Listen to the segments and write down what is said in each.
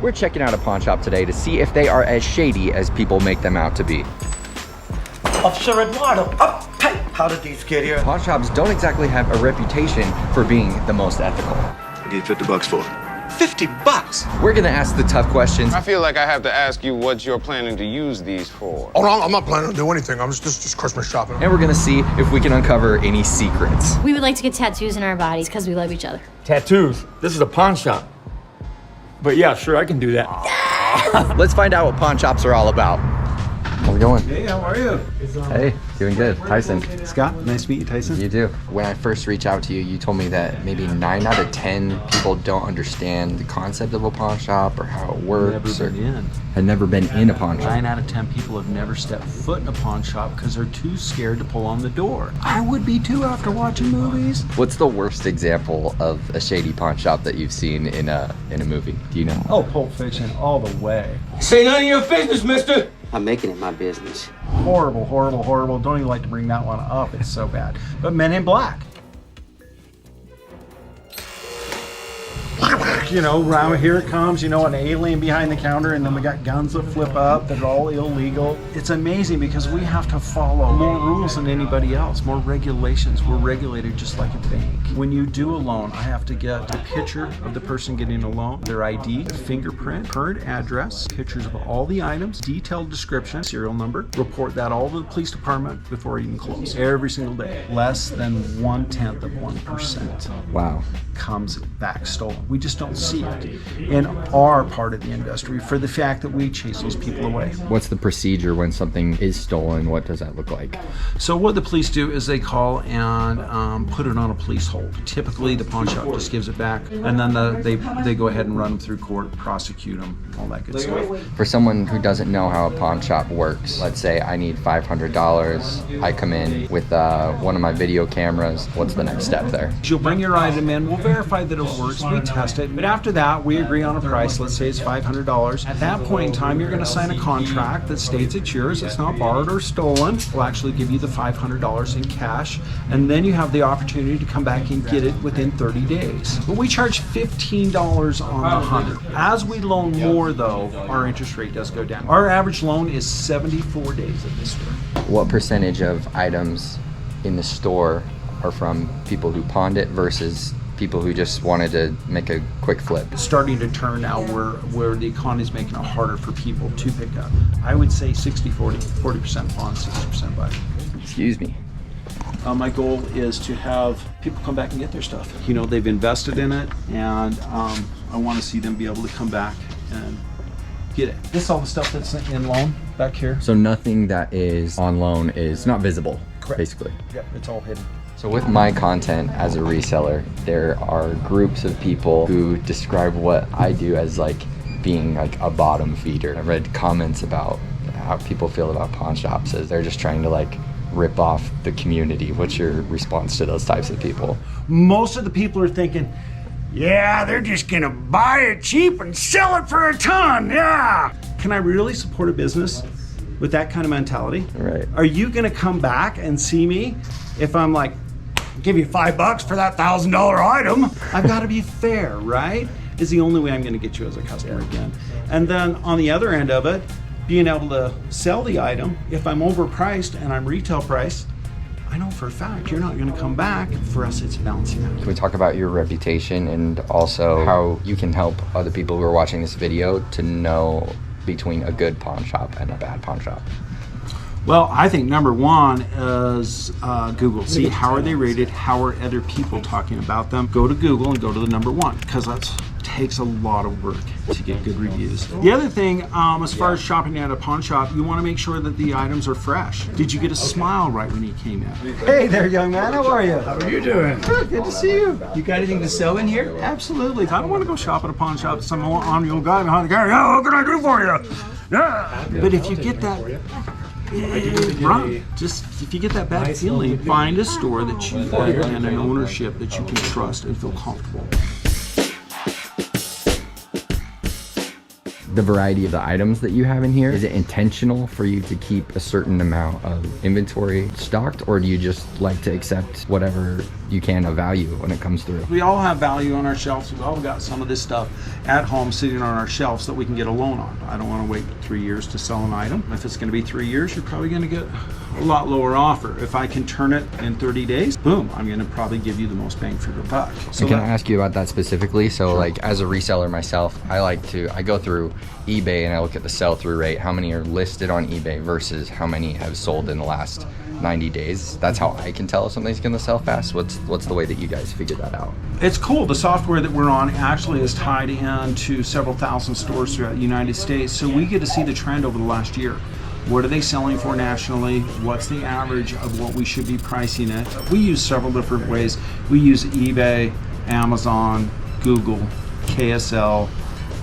We're checking out a pawn shop today to see if they are as shady as people make them out to be. Officer Eduardo, uptight. How did these get here? Pawn shops don't exactly have a reputation for being the most ethical. I need $50 for it. $50? We're gonna ask the tough questions. I feel like I have to ask you what you're planning to use these for. Oh, no, I'm not planning on doing anything. I'm just Christmas shopping. And we're gonna see if we can uncover any secrets. We would like to get tattoos in our bodies because we love each other. Tattoos? This is a pawn shop. But yeah, sure, I can do that. Let's find out what pawn shops are all about. How's it going? Hey, how are you? Hey, doing good. Tyson. Scott, nice to meet you, Tyson. You do. When I first reached out to you, you told me that maybe 9 out of 10 people don't understand the concept of a pawn shop or how it works. Never been in. Had never been in a pawn shop. 9 out of 10 people have never stepped foot in a pawn shop because they're too scared to pull on the door. I would be too after watching movies. What's the worst example of a shady pawn shop that you've seen in a movie? Do you know? Oh, Pulp Fiction all the way. Say none of your business, mister. I'm making it my business. Horrible, horrible, horrible. Don't even like to bring that one up. It's so bad. But Men in Black. You know, round here it comes, you know, an alien behind the counter, and then we got guns that flip up that are all illegal. It's amazing because we have to follow more rules than anybody else, more regulations. We're regulated just like a bank. When you do a loan, I have to get a picture of the person getting a loan, their ID, fingerprint, current address, pictures of all the items, detailed description, serial number, report that all to the police department before even close. Every single day. Less than 1/10 of 1%. Wow. Comes back stolen. We just don't see it in our part of the industry for the fact that we chase those people away. What's the procedure when something is stolen? What does that look like? So what the police do is they call and put it on a police hold. Typically the pawn shop just gives it back, and then they go ahead and run them through court, prosecute them, all that good stuff. For someone who doesn't know how a pawn shop works, let's say I need $500. I come in with one of my video cameras. What's the next step there? You'll bring your item in, we'll verify that it works, we test it, but after that we agree on a price. Let's say it's $500. At that point in time you're going to sign a contract that states it's yours, it's not borrowed or stolen. We'll actually give you the $500 in cash, and then you have the opportunity to come back and get it within 30 days. But we charge $15 on the 100. As we loan more though, our interest rate does go down. Our average loan is 74 days at this store. What percentage of items in the store are from people who pawned it versus people who just wanted to make a quick flip? It's starting to turn now where the economy is making it harder for people to pick up. I would say 60-40, 40% pawn, 60% buy. Excuse me. My goal is to have people come back and get their stuff. You know, they've invested in it, and I want to see them be able to come back and get it. This is all the stuff that's in loan back here. So nothing that is on loan is not visible, Correct. Basically. Yep, it's all hidden. So with my content as a reseller, there are groups of people who describe what I do as like being like a bottom feeder. I read comments about how people feel about pawn shops as they're just trying to like rip off the community. What's your response to those types of people? Most of the people are thinking, yeah, they're just gonna buy it cheap and sell it for a ton, yeah. Can I really support a business with that kind of mentality? Right. Are you gonna come back and see me if I'm like, Give you $5 for that $1,000 item. I've got to be fair, right? Is the only way I'm going to get you as a customer again. And then on the other end of it, being able to sell the item, if I'm overpriced and I'm retail price, I know for a fact you're not going to come back. For us, it's balancing out. Can we talk about your reputation and also how you can help other people who are watching this video to know between a good pawn shop and a bad pawn shop? Well, I think number one is Google. See, how are they rated? How are other people talking about them? Go to Google and go to the number one, because that takes a lot of work to get good reviews. The other thing, as far as shopping at a pawn shop, you want to make sure that the items are fresh. Did you get a smile right when you came in? Hey there, young man. How are you? How are you doing? Good to see you. You got anything to sell in here? Absolutely. I don't want to go shop at a pawn shop. Some on-your guy behind the counter. Yeah, what can I do for you? Yeah. But if you get that. Run. Just if you get that bad feeling, find a store that you like and an ownership that you can trust and feel comfortable. the variety of the items that you have in here? Is it intentional for you to keep a certain amount of inventory stocked, or do you just like to accept whatever you can of value when it comes through? We all have value on our shelves. We've all got some of this stuff at home sitting on our shelves that we can get a loan on. I don't want to wait 3 years to sell an item. If it's going to be 3 years, you're probably going to get a lot lower offer. If I can turn it in 30 days, boom, I'm going to probably give you the most bang for your buck. So can I ask you about that specifically? So like as a reseller myself, I go through eBay and I look at the sell-through rate, how many are listed on eBay versus how many have sold in the last 90 days. That's how I can tell if something's gonna sell fast. What's the way that you guys figure that out? It's cool. The software that we're on actually is tied into several thousand stores throughout the United States, so we get to see the trend over the last year. What are they selling for nationally? What's the average of what we should be pricing it? We use several different ways. We use eBay, Amazon, Google, KSL,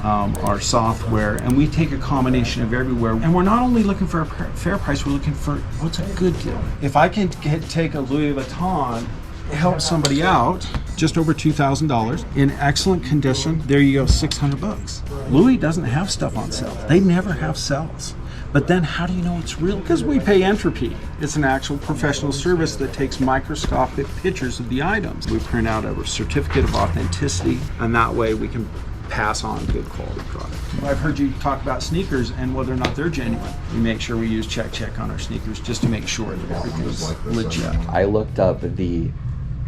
our software, and we take a combination of everywhere. And we're not only looking for a fair price, we're looking for what's a good deal. If I can take a Louis Vuitton, help somebody out, just over $2,000 in excellent condition, there you go, 600 bucks. Louis doesn't have stuff on sale. They never have sales. But then how do you know it's real? Because we pay entropy. It's an actual professional service that takes microscopic pictures of the items. We print out a certificate of authenticity, and that way we can pass on good quality product. I've heard you talk about sneakers and whether or not they're genuine. We make sure we use check on our sneakers just to make sure that everything's legit. I looked up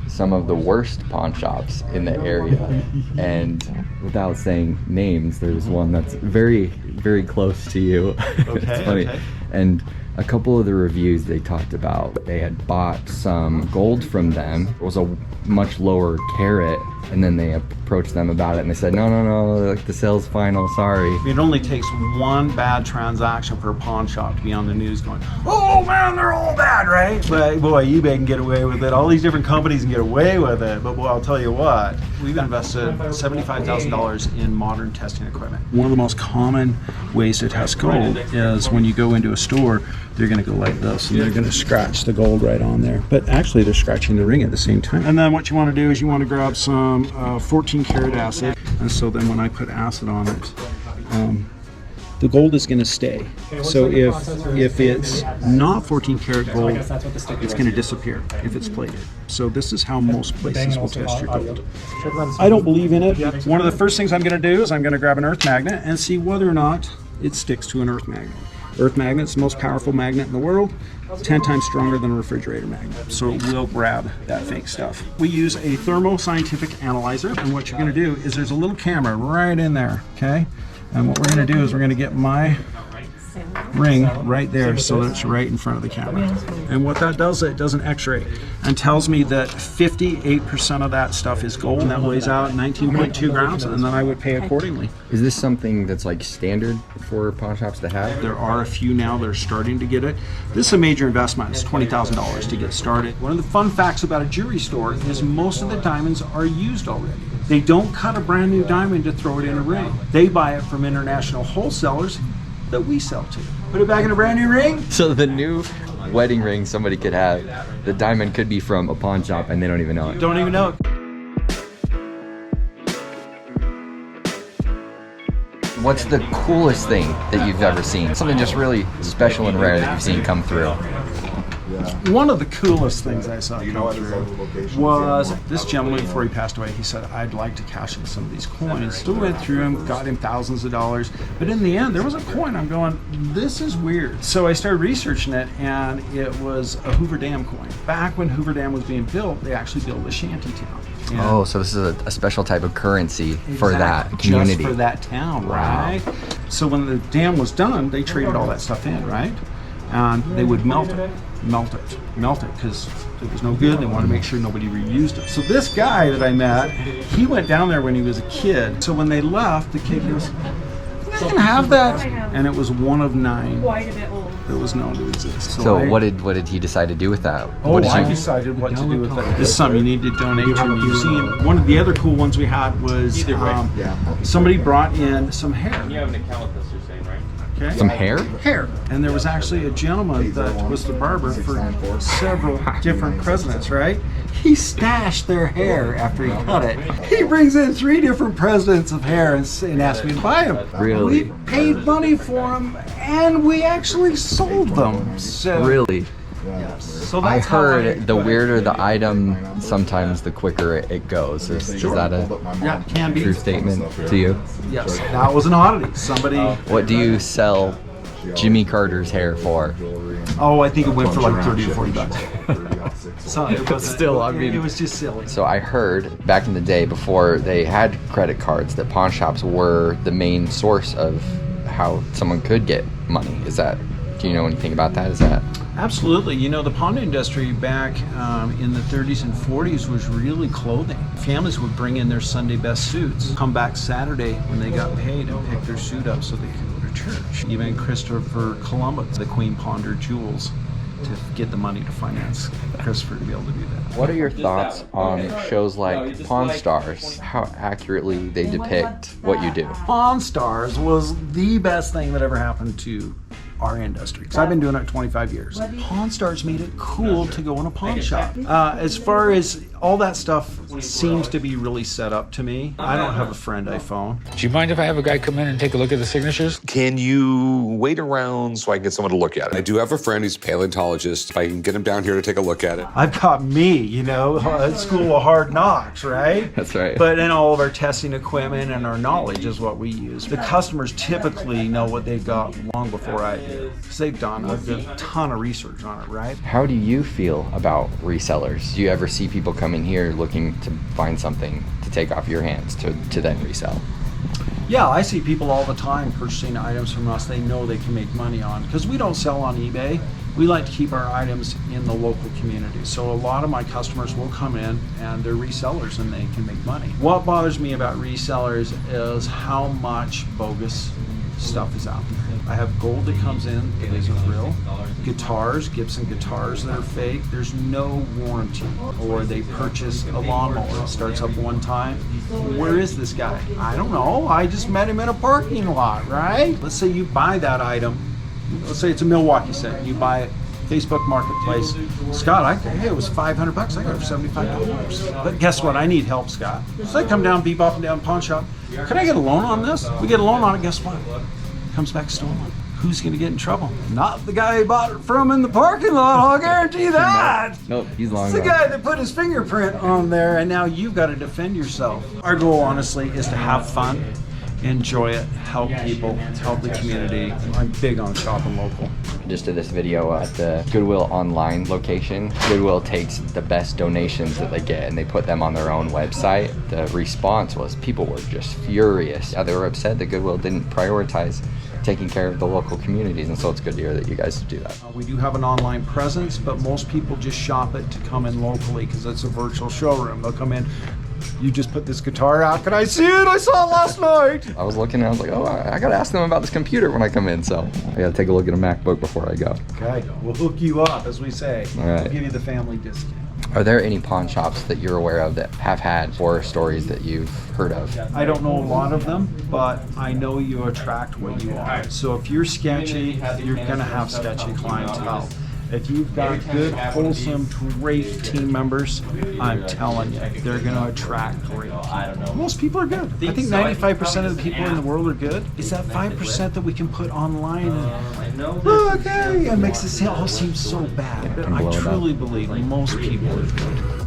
some of the worst pawn shops in the area, and without saying names, there's one that's very, very close to you. Okay, It's funny. okay. And a couple of the reviews they talked about, they had bought some gold from them. It was a much lower carat, and then they approached them about it and they said, no, like the sale's final, sorry. It only takes one bad transaction for a pawn shop to be on the news going, oh man, they're all bad, right? But boy, eBay can get away with it. All these different companies can get away with it. But boy, I'll tell you what, we've invested $75,000 in modern testing equipment. One of the most common ways to test gold is when you go into a store, they're going to go like this and they're going to scratch the gold right on there. But actually they're scratching the ring at the same time. And then what you want to do is you want to grab some 14 karat acid. And so then when I put acid on it, the gold is going to stay. So if it's not 14 karat gold, it's going to disappear if it's plated. So this is how most places will test your gold. I don't believe in it. One of the first things I'm going to do is I'm going to grab an earth magnet and see whether or not it sticks to an earth magnet. Earth magnet's the most powerful magnet in the world, 10 times stronger than a refrigerator magnet. So it will grab that fake stuff. We use a thermo-scientific analyzer, and what you're gonna do is there's a little camera right in there, okay? And what we're gonna do is we're gonna get my ring right there so that it's right in front of the camera. And what that does, it does an x-ray and tells me that 58% of that stuff is gold, and that weighs out 19.2 grams, and then I would pay accordingly. Is this something that's like standard for pawn shops to have? There are a few now that are starting to get it. This is a major investment. It's $20,000 to get started. One of the fun facts about a jewelry store is most of the diamonds are used already. They don't cut a brand new diamond to throw it in a ring. They buy it from international wholesalers that we sell to. Put it back in a brand new ring. So the new wedding ring somebody could have, the diamond could be from a pawn shop and they don't even know it. Don't even know it. What's the coolest thing that you've ever seen? Something just really special and rare that you've seen come through? One of the coolest things I saw come through was this gentleman before he passed away. He said, I'd like to cash in some of these coins. So we went through them, got him thousands of dollars. But in the end, there was a coin. I'm going, this is weird. So I started researching it, and it was a Hoover Dam coin. Back when Hoover Dam was being built, they actually built a shanty town. And oh, so this is a special type of currency for that community. Just for that town, right? So when the dam was done, they traded all that stuff in, right? And they would melt it, because it was no good. They wanted to make sure nobody reused it. So this guy that I met, he went down there when he was a kid. So when they left, the kid goes, I can have that. And it was one of 9 that was known to exist. So what did he decide to do with that? I decided what to do with it. This is something you need to donate to a museum. One of the other cool ones we had was somebody brought in some hair. You have an account with us, you're saying, right? Okay. Some hair? Hair. And there was actually a gentleman that was the barber for several different presidents, right? he stashed their hair after he cut it. He brings in 3 different presidents of hair and asks me to buy them. Really? We paid money for them, and we actually sold them. So Really? yes. So I that's how heard the weirder the item, sometimes the quicker it goes. Is that a yeah, it can be. true statement to you? Yes, that was an oddity. Somebody. What do you sell Jimmy Carter's hair for? Oh, I think it went for like 30 or 40 bucks. So it was Still, I mean- it was just silly. So I heard back in the day, before they had credit cards, that pawn shops were the main source of how someone could get money. Do you know anything about that? Is that? Absolutely. You know, the pawn industry back in the 30s and 40s was really clothing. Families would bring in their Sunday best suits, come back Saturday when they got paid and pick their suit up so they could go to church. Even Christopher Columbus, the Queen pawned her jewels to get the money to finance Christopher to be able to do that. What are your thoughts on shows like Pawn Stars? How accurately they depict what you do? Pawn Stars was the best thing that ever happened to our industry, because I've been doing it 25 years. Pawn Stars made it cool to go in a pawn shop. As far as all that stuff seems to be really set up to me. I don't have a friend I phone. Do you mind if I have a guy come in and take a look at the signatures? Can you wait around so I can get someone to look at it? I do have a friend who's a paleontologist. If I can get him down here to take a look at it. I've got me, you know, at School of Hard Knocks, right? That's right. But in all of our testing equipment and our knowledge is what we use. The customers typically know what they've got long before I do, because they've done a ton of research on it, right? How do you feel about resellers? Do you ever see people come in here looking to find something to take off your hands to then resell? Yeah, I see people all the time purchasing items from us they know they can make money on, because we don't sell on eBay. We like to keep our items in the local community. So a lot of my customers will come in and they're resellers and they can make money. What bothers me about resellers is how much bogus stuff is out there. I have gold that comes in that isn't real. Guitars, Gibson guitars that are fake. There's no warranty. Or they purchase a lawnmower that starts up one time. Where is this guy? I don't know. I just met him in a parking lot, right? Let's say you buy that item. Let's say it's a Milwaukee set. You buy it, Facebook Marketplace. Scott, hey, it was $500. I got it for $75. But guess what? I need help, Scott. So I come down, bebop and down pawn shop. Can I get a loan on this? We get a loan on it. Guess what? Comes back stolen. Who's going to get in trouble? Not the guy who bought it from in the parking lot. I'll guarantee that. Nope, he's long It's the gone. guy that put his fingerprint on there, and now you've got to defend yourself. Our goal, honestly, is to have fun, enjoy it, help people, help the community. I'm big on shopping local. Just did this video at the Goodwill online location. Goodwill takes the best donations that they get and they put them on their own website. The response was people were just furious. They were upset that Goodwill didn't prioritize taking care of the local communities, and so it's good to hear that you guys do that. We do have an online presence, but most people just shop it to come in locally because it's a virtual showroom. They'll come in, you just put this guitar out, can I see it? I saw it last night. I was looking and I was like, oh, I gotta ask them about this computer when I come in, so I gotta take a look at a MacBook before I go. Okay, we'll hook you up, as we say. All right. We'll give you the family discount. Are there any pawn shops that you're aware of that have had horror stories that you've heard of? I don't know a lot of them, but I know you attract what you are. So if you're sketchy, you're gonna have sketchy clientele. If you've got good, wholesome, great team members, I'm telling you, they're going to attract great people. Most people are good. I think 95% of the people in the world are good. It's that 5% that we can put online and, okay, it makes it all seem so bad. But I truly believe most people are good.